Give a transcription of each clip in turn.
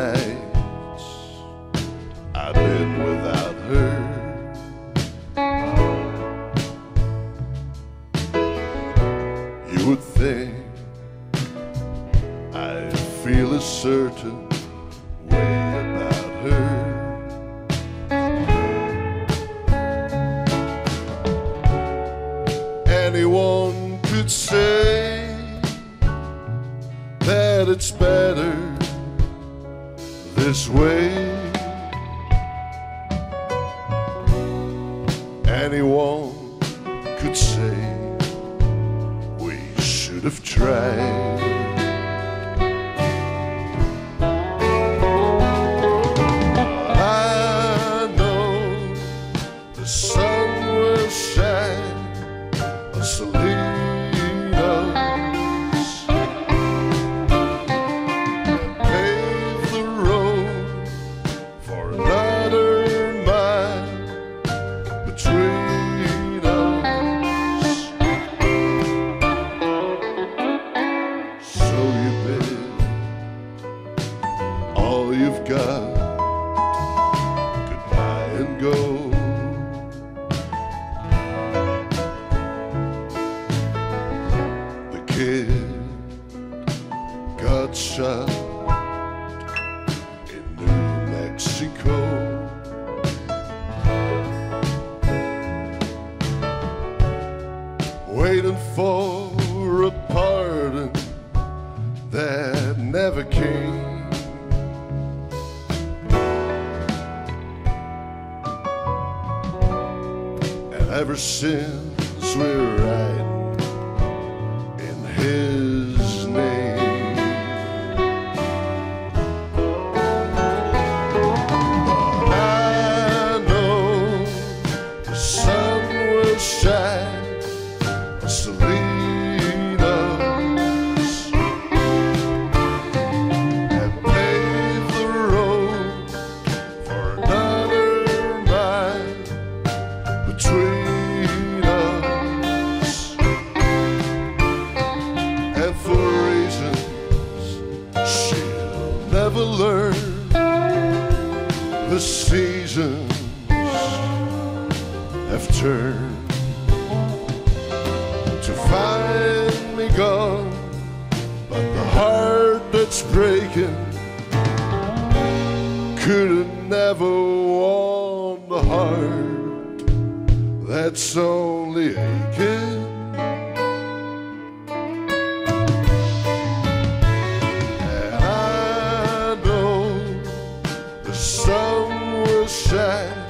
nights I've been without her. You would think I feel a certain way about her. Anyone could say that it's better this way. Anyone could say we should have tried. I know the sun will shine on Salinas and pave the road for another mile between us. So you bid all you've got goodbye and go. The kid got shot in New Mexico. Waiting for a pardon that never came. And ever since we're riding in his name. But I know the sun will shine on Salinas and pave the road for another mile between us. And for reasons she'll never learn, the seasons have turned to find me gone. But the heart that's breaking could have never won the heart that's only aching. And I know the sun will shine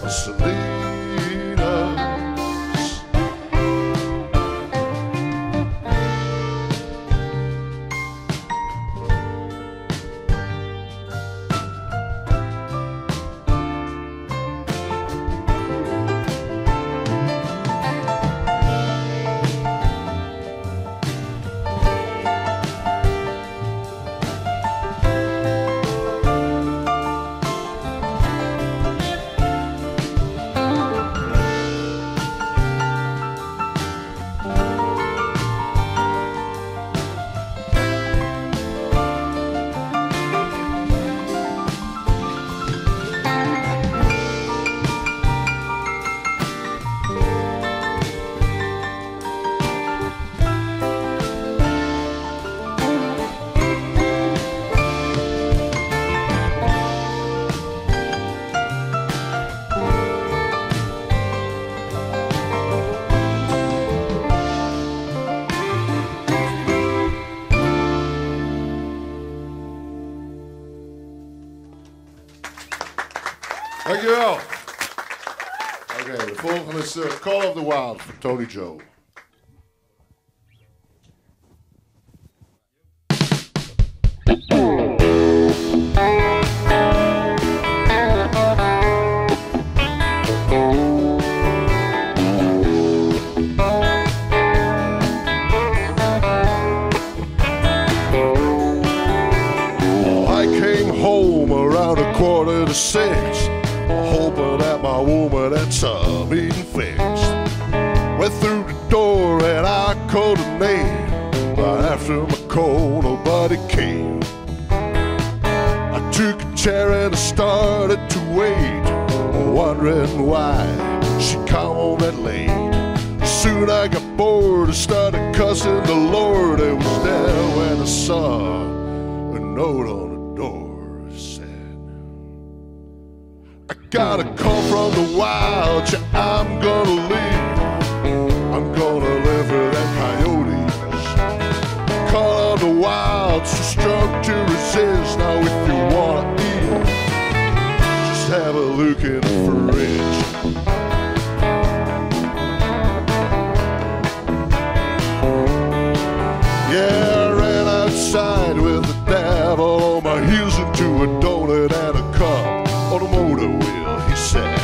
on Salinas Dankjewel. Oké, de volgende is Call of the Wild van Tony Joe. I came home around 5:45, hoping that my woman had something fixed. Went through the door and I called her name, but after my call nobody came. took a chair and I started to wait, wondering why she come home that late. Soon I got bored and started cussing the Lord. It was there when I saw a note on the door. It said, I got a call from the wild, yeah, I'm gonna leave. I'm gonna live with them coyotes. Call on the wild, so strong to resist. Now if you wanna eat, just have a look in the fridge. Yeah, I ran outside with the devil on my heels into a donut and a cup on a motor wheel. He said,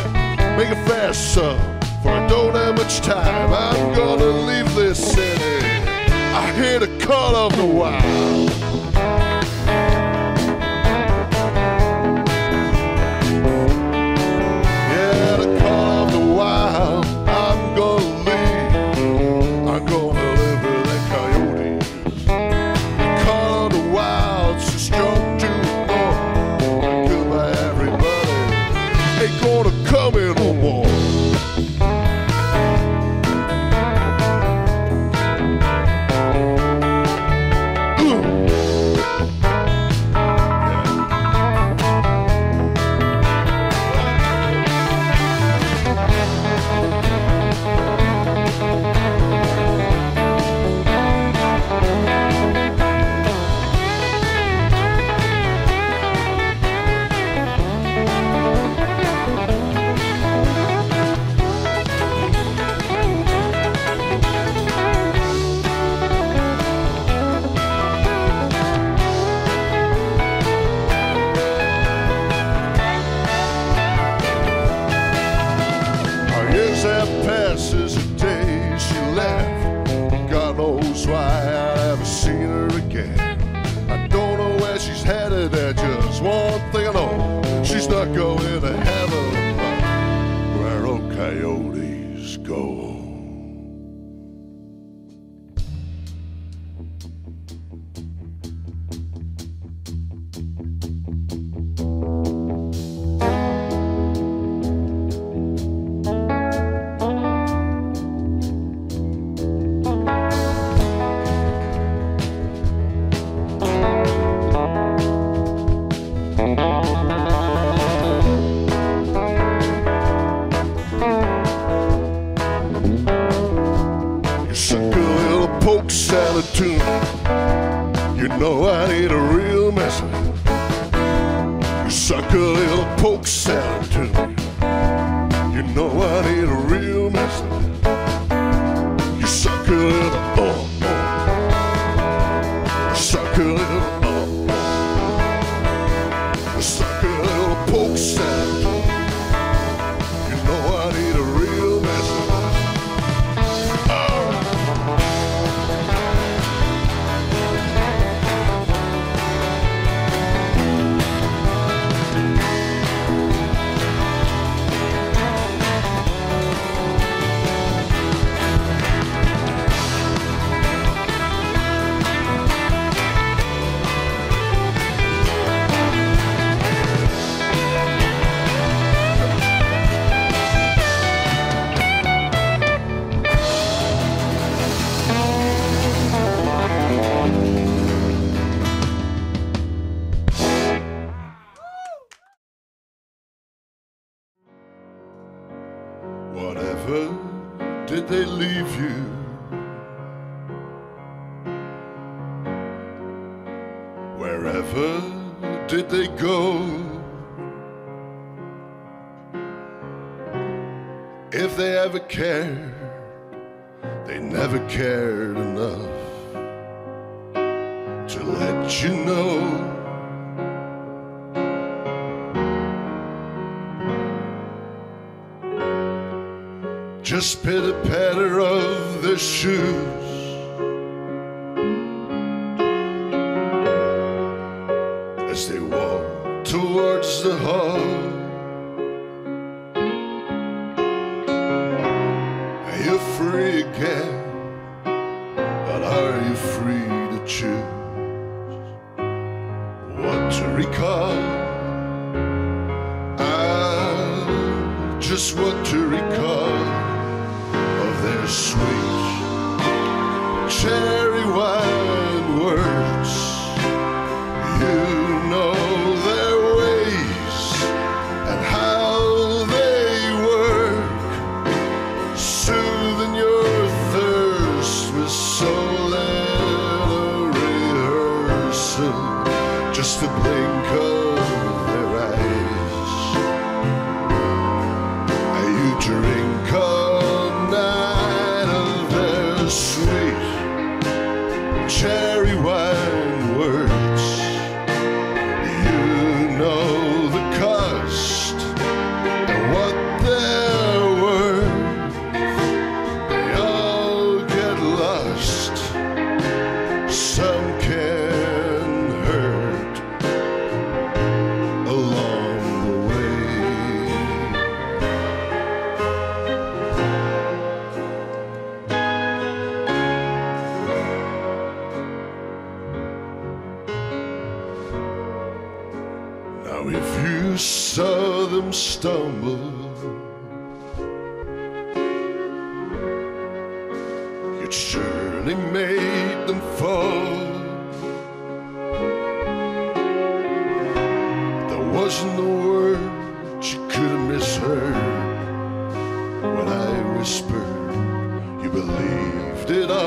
make it fast, son, for I don't have much time. I'm gonna leave this city. I hear the call of the wild. Yeah, the call of the wild. I'm gonna leave. I'm gonna live with that coyote. The call of the wild, so strong to ignore. Goodbye, everybody. Ain't gonna come in no more. Passes the day she left. God knows why I never seen her again. I don't know where she's headed. There's just one thing I know: she's not going to heaven, but where old coyotes go. Poke salad tuna, you know I need a real message. You suck a little poke salad tuna, you know I need a real message. You suck a little you suck a little you suck a little poke salad tuna, you know I need a real message. Whatever did they leave you? Wherever did they go? If they ever cared, they never cared enough to let you know. Just pitter-patter of their shoes, as they walk towards the hall. You're free again, but are you free to choose what to recall? just what to recall of their sweet cherry wine words. You know their ways and how they work, soothing your thirst with so little rehearsal, just a blink of their eyes. You drink all night of their sweet cherry wine words. You know the cost and what they're worth. They all get lost. Some can hurt along the way. Now if you saw them stumble, you'd surely made them fall. There wasn't a word you could have misheard when I whispered. You believed it all.